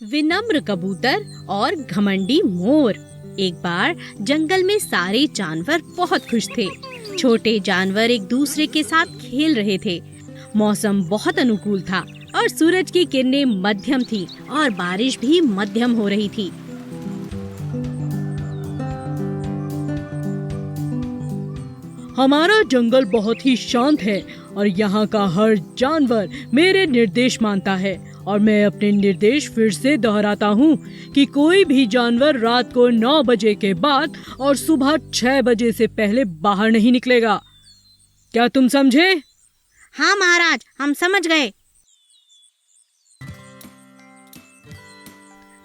विनम्र कबूतर और घमंडी मोर। एक बार जंगल में सारे जानवर बहुत खुश थे। छोटे जानवर एक दूसरे के साथ खेल रहे थे। मौसम बहुत अनुकूल था और सूरज की किरणें मध्यम थी और बारिश भी मध्यम हो रही थी। हमारा जंगल बहुत ही शांत है और यहाँ का हर जानवर मेरे निर्देश मानता है और मैं अपने निर्देश फिर से दोहराता हूँ कि कोई भी जानवर रात को 9 बजे के बाद और सुबह 6 बजे से पहले बाहर नहीं निकलेगा। क्या तुम समझे? हाँ महाराज, हम समझ गए।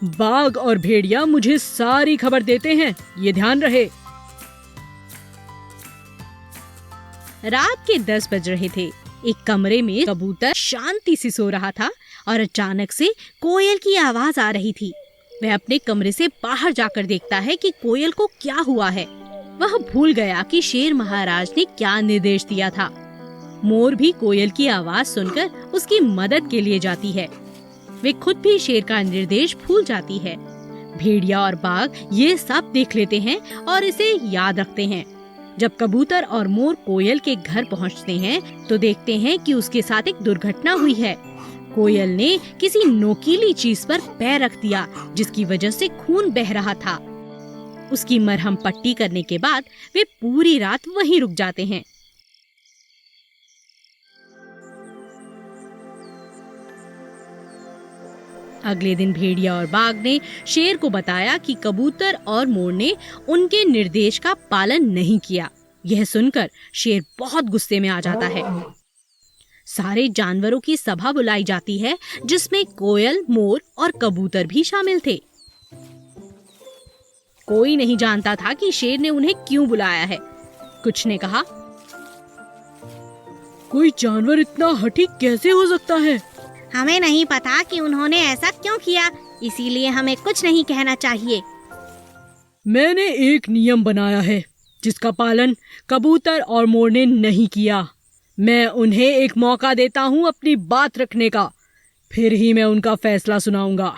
बाघ और भेड़िया मुझे सारी खबर देते हैं, ये ध्यान रहे। रात के 10 बज रहे थे। एक कमरे में कबूतर शांति से सो रहा था और अचानक से कोयल की आवाज आ रही थी। वह अपने कमरे से बाहर जाकर देखता है कि कोयल को क्या हुआ है। वह भूल गया कि शेर महाराज ने क्या निर्देश दिया था। मोर भी कोयल की आवाज सुनकर उसकी मदद के लिए जाती है। वे खुद भी शेर का निर्देश भूल जाती है। भेड़िया और बाघ ये सब देख लेते हैं और इसे याद रखते हैं। जब कबूतर और मोर कोयल के घर पहुंचते हैं तो देखते हैं कि उसके साथ एक दुर्घटना हुई है। कोयल ने किसी नोकीली चीज पर पैर रख दिया जिसकी वजह से खून बह रहा था। उसकी मरहम पट्टी करने के बाद वे पूरी रात वहीं रुक जाते हैं। अगले दिन भेड़िया और बाघ ने शेर को बताया कि कबूतर और मोर ने उनके निर्देश का पालन नहीं किया। यह सुनकर शेर बहुत गुस्से में आ जाता है। सारे जानवरों की सभा बुलाई जाती है जिसमें कोयल, मोर और कबूतर भी शामिल थे। कोई नहीं जानता था कि शेर ने उन्हें क्यों बुलाया है। कुछ ने कहा, कोई जानवर इतना हठी कैसे हो सकता है? हमें नहीं पता कि उन्होंने ऐसा क्यों किया, इसीलिए हमें कुछ नहीं कहना चाहिए। मैंने एक नियम बनाया है जिसका पालन कबूतर और मोर ने नहीं किया। मैं उन्हें एक मौका देता हूँ अपनी बात रखने का, फिर ही मैं उनका फैसला सुनाऊंगा।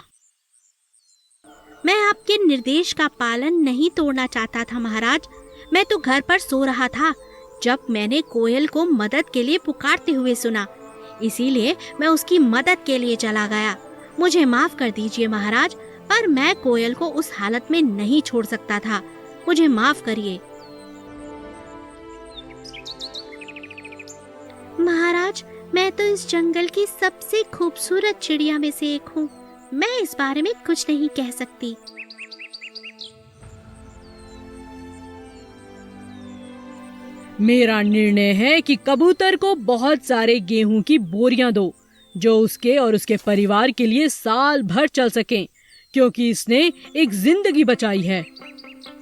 मैं आपके निर्देश का पालन नहीं तोड़ना चाहता था महाराज। मैं तो घर पर सो रहा था जब मैंने कोयल को मदद के लिए पुकारते हुए सुना, इसीलिए मैं उसकी मदद के लिए चला गया। मुझे माफ कर दीजिए महाराज, पर मैं कोयल को उस हालत में नहीं छोड़ सकता था। मुझे माफ करिए। महाराज, मैं तो इस जंगल की सबसे खूबसूरत चिड़िया में से एक हूँ। मैं इस बारे में कुछ नहीं कह सकती। मेरा निर्णय है कि कबूतर को बहुत सारे गेहूं की बोरियां दो जो उसके और उसके परिवार के लिए साल भर चल सकें, क्योंकि इसने एक जिंदगी बचाई है।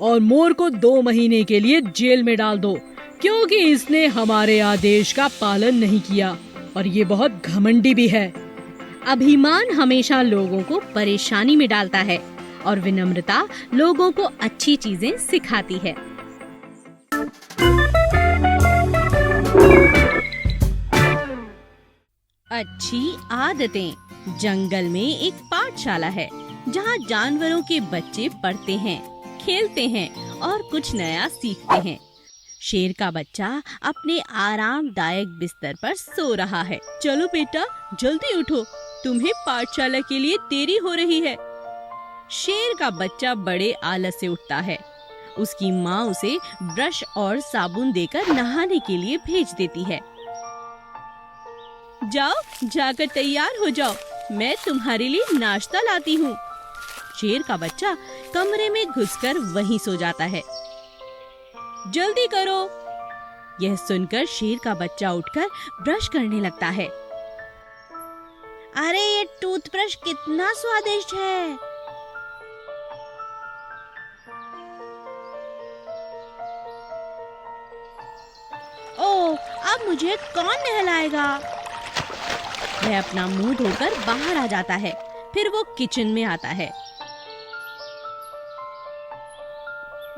और मोर को 2 महीने के लिए जेल में डाल दो क्योंकि इसने हमारे आदेश का पालन नहीं किया और ये बहुत घमंडी भी है। अभिमान हमेशा लोगों को परेशानी में डालता है और विनम्रता लोगों को अच्छी चीजें सिखाती है। अच्छी आदतें। जंगल में एक पाठशाला है जहाँ जानवरों के बच्चे पढ़ते हैं, खेलते हैं और कुछ नया सीखते हैं। शेर का बच्चा अपने आरामदायक बिस्तर पर सो रहा है। चलो बेटा, जल्दी उठो, तुम्हें पाठशाला के लिए देरी हो रही है। शेर का बच्चा बड़े आलस से उठता है। उसकी माँ उसे ब्रश और साबुन देकर नहाने के लिए भेज देती है। जाओ, जाकर तैयार हो जाओ, मैं तुम्हारे लिए नाश्ता लाती हूँ। शेर का बच्चा कमरे में घुसकर वहीं सो जाता है। जल्दी करो। यह सुनकर शेर का बच्चा उठकर ब्रश करने लगता है। अरे, ये टूथब्रश कितना स्वादिष्ट है। ओह, अब मुझे कौन नहलाएगा? वह अपना मुंह धोकर बाहर आ जाता है। फिर वो किचन में आता है।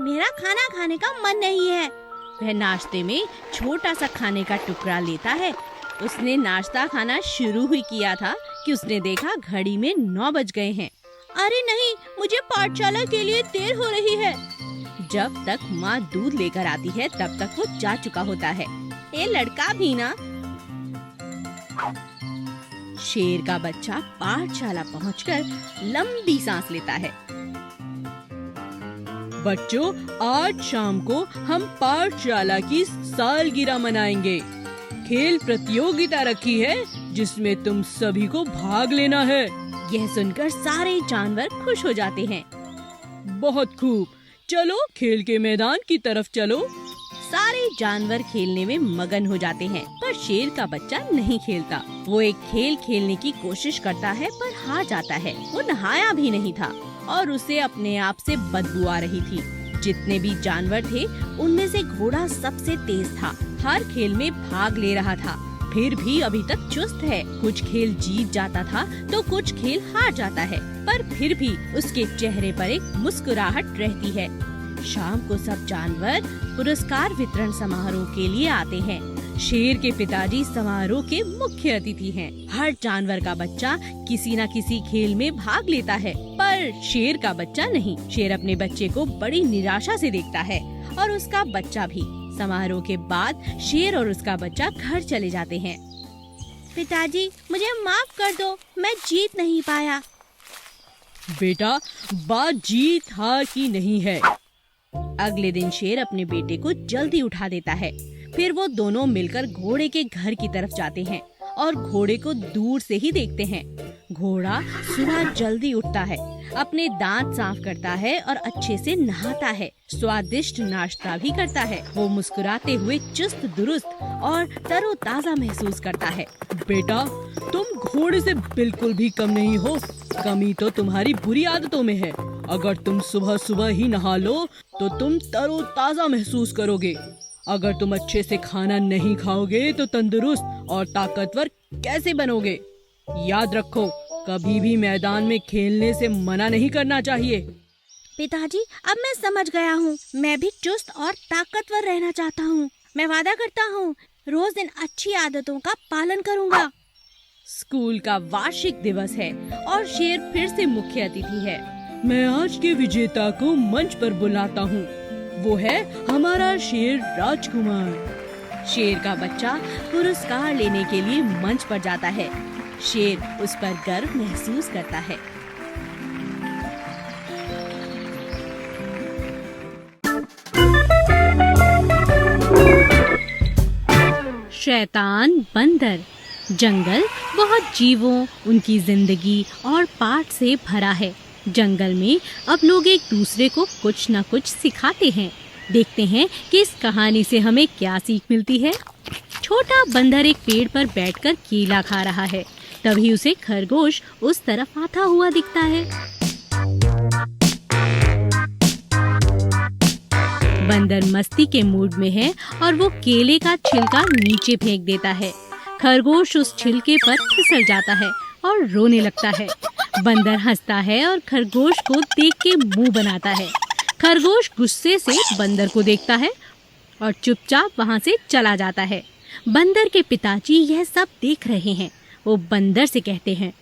मेरा खाना खाने का मन नहीं है। वह नाश्ते में छोटा सा खाने का टुकड़ा लेता है। उसने नाश्ता खाना शुरू ही किया था कि उसने देखा घड़ी में 9 बज गए हैं अरे नहीं, मुझे पाठशाला के लिए देर हो रही है। जब तक माँ दूध लेकर आती है तब तक वो जा चुका होता है। ए लड़का भी ना। शेर का बच्चा पाठशाला पहुंचकर लंबी सांस लेता है। बच्चों, आज शाम को हम पाठशाला की सालगिरह मनाएंगे। खेल प्रतियोगिता रखी है जिसमें तुम सभी को भाग लेना है। यह सुनकर सारे जानवर खुश हो जाते हैं। बहुत खूब, चलो खेल के मैदान की तरफ चलो। सारे जानवर खेलने में मगन हो जाते हैं, पर शेर का बच्चा नहीं खेलता। वो एक खेल खेलने की कोशिश करता है पर हार जाता है। वो नहाया भी नहीं था और उसे अपने आप से बदबू आ रही थी। जितने भी जानवर थे उनमें से घोड़ा सबसे तेज था। हर खेल में भाग ले रहा था, फिर भी अभी तक चुस्त है। कुछ खेल जीत जाता था तो कुछ खेल हार जाता है, पर फिर भी उसके चेहरे पर एक मुस्कुराहट रहती है। शाम को सब जानवर पुरस्कार वितरण समारोह के लिए आते हैं। शेर के पिताजी समारोह के मुख्य अतिथि हैं। हर जानवर का बच्चा किसी न किसी खेल में भाग लेता है, पर शेर का बच्चा नहीं। शेर अपने बच्चे को बड़ी निराशा से देखता है और उसका बच्चा भी। समारोह के बाद शेर और उसका बच्चा घर चले जाते हैं। पिताजी, मुझे माफ कर दो, मैं जीत नहीं पाया। बेटा, बात जीत हार की नहीं है। अगले दिन शेर अपने बेटे को जल्दी उठा देता है। फिर वो दोनों मिलकर घोड़े के घर की तरफ जाते हैं और घोड़े को दूर से ही देखते हैं। घोड़ा सुबह जल्दी उठता है, अपने दांत साफ करता है और अच्छे से नहाता है। स्वादिष्ट नाश्ता भी करता है। वो मुस्कुराते हुए चुस्त दुरुस्त और तरोताजा महसूस करता है। बेटा, तुम घोड़े से बिल्कुल भी कम नहीं हो। कमी तो तुम्हारी बुरी आदतों में है। अगर तुम सुबह सुबह ही नहा लो तो तुम तरोताजा महसूस करोगे। अगर तुम अच्छे से खाना नहीं खाओगे तो तंदुरुस्त और ताकतवर कैसे बनोगे? याद रखो, कभी भी मैदान में खेलने से मना नहीं करना चाहिए। पिताजी, अब मैं समझ गया हूँ। मैं भी चुस्त और ताकतवर रहना चाहता हूँ। मैं वादा करता हूँ, रोज इन अच्छी आदतों का पालन करूँगा। स्कूल का वार्षिक दिवस है और शेर फिर से मुख्य अतिथि है। मैं आज के विजेता को मंच पर बुलाता हूँ। वो है हमारा शेर राजकुमार। शेर का बच्चा पुरस्कार लेने के लिए मंच पर जाता है। शेर उस पर गर्व महसूस करता है। शैतान बंदर। जंगल बहुत जीवों, उनकी जिंदगी और पाठ से भरा है। जंगल में अब लोग एक दूसरे को कुछ न कुछ सिखाते हैं। देखते हैं कि इस कहानी से हमें क्या सीख मिलती है। छोटा बंदर एक पेड़ पर बैठकर केला खा रहा है। तभी उसे खरगोश उस तरफ आता हुआ दिखता है। बंदर मस्ती के मूड में है और वो केले का छिलका नीचे फेंक देता है। खरगोश उस छिलके पर फिसल जाता है और रोने लगता है। बंदर हंसता है और खरगोश को देख के मुंह बनाता है। खरगोश गुस्से से बंदर को देखता है और चुपचाप वहाँ से चला जाता है। बंदर के पिताजी यह सब देख रहे हैं। वो बंदर से कहते हैं,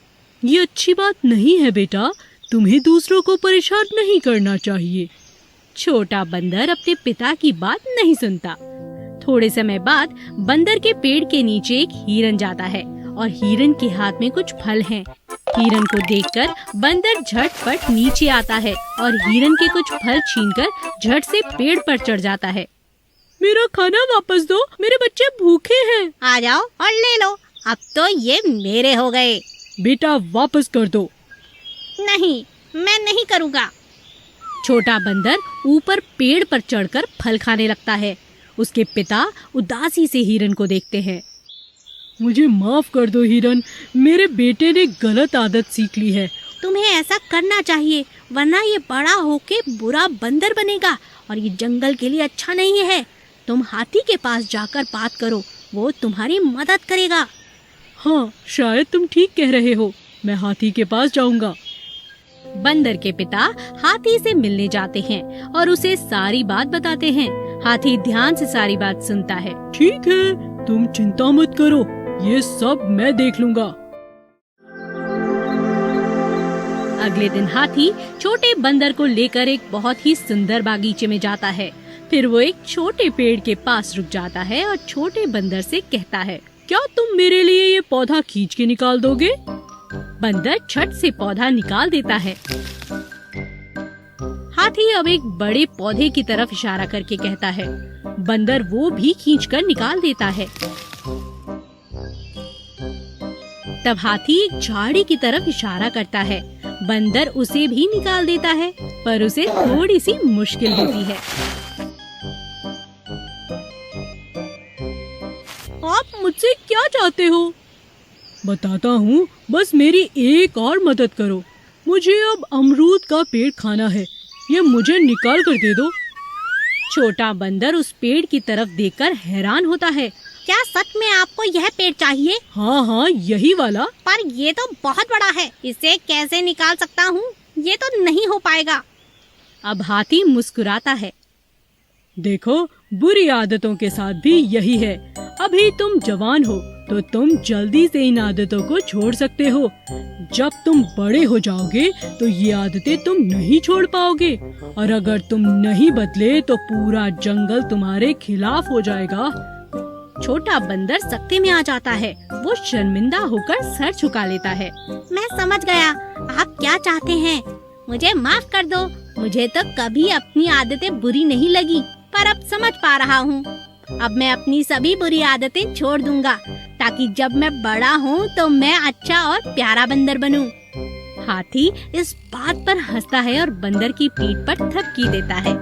ये अच्छी बात नहीं है बेटा, तुम्हें दूसरों को परेशान नहीं करना चाहिए। छोटा बंदर अपने पिता की बात नहीं सुनता। थोड़े समय बाद बंदर के पेड़ के नीचे एक हिरन जाता है और हिरन के हाथ में कुछ फल हैं। हिरन को देखकर बंदर झटपट नीचे आता है और हिरन के कुछ फल छीनकर झट से पेड़ पर चढ़ जाता है। मेरा खाना वापस दो, मेरे बच्चे भूखे हैं। आ जाओ और ले लो, अब तो ये मेरे हो गए। बेटा, वापस कर दो। नहीं, मैं नहीं करूँगा। छोटा बंदर ऊपर पेड़ पर चढ़कर फल खाने लगता है। उसके पिता उदासी से हिरन को देखते हैं। मुझे माफ कर दो हिरन, मेरे बेटे ने गलत आदत सीख ली है। तुम्हें ऐसा करना चाहिए, वरना ये बड़ा होके बुरा बंदर बनेगा और ये जंगल के लिए अच्छा नहीं है। तुम हाथी के पास जाकर बात करो, वो तुम्हारी मदद करेगा। हाँ, शायद तुम ठीक कह रहे हो, मैं हाथी के पास जाऊंगा। बंदर के पिता हाथी से मिलने जाते हैं और उसे सारी बात बताते हैं। हाथी ध्यान से सारी बात सुनता है। ठीक है, तुम चिंता मत करो, ये सब मैं देख लूंगा। अगले दिन हाथी छोटे बंदर को लेकर एक बहुत ही सुंदर बागीचे में जाता है। फिर वो एक छोटे पेड़ के पास रुक जाता है और छोटे बंदर से कहता है, क्या तुम मेरे लिए ये पौधा खींच के निकाल दोगे? बंदर झट से पौधा निकाल देता है। हाथी अब एक बड़े पौधे की तरफ इशारा करके कहता है। बंदर वो भी खींचकर निकाल देता है। तब हाथी एक झाड़ी की तरफ इशारा करता है। बंदर उसे भी निकाल देता है, पर उसे थोड़ी सी मुश्किल होती है। आप मुझसे क्या चाहते हो? बताता हूँ, बस मेरी एक और मदद करो। मुझे अब अमरूद का पेड़ खाना है, ये मुझे निकाल कर दे दो। छोटा बंदर उस पेड़ की तरफ देखकर हैरान होता है। क्या सच में आपको यह पेड़ चाहिए? हाँ, यही वाला। पर ये तो बहुत बड़ा है, इसे कैसे निकाल सकता हूँ? ये तो नहीं हो पाएगा। अब हाथी मुस्कुराता है। देखो, बुरी आदतों के साथ भी यही है। अभी तुम जवान हो तो तुम जल्दी से इन आदतों को छोड़ सकते हो। जब तुम बड़े हो जाओगे तो ये आदतें तुम नहीं छोड़ पाओगे, और अगर तुम नहीं बदले तो पूरा जंगल तुम्हारे खिलाफ हो जाएगा। छोटा बंदर सख्ते में आ जाता है। वो शर्मिंदा होकर सर झुका लेता है। मैं समझ गया, आप क्या चाहते हैं। मुझे माफ कर दो। मुझे तो कभी अपनी आदतें बुरी नहीं लगी, पर अब समझ पा रहा हूँ। अब मैं अपनी सभी बुरी आदतें छोड़ दूंगा, ताकि जब मैं बड़ा हूँ तो मैं अच्छा और प्यारा बंदर बनूं। हाथी इस बात पर हंसता है और बंदर की पीठ पर थपकी देता है।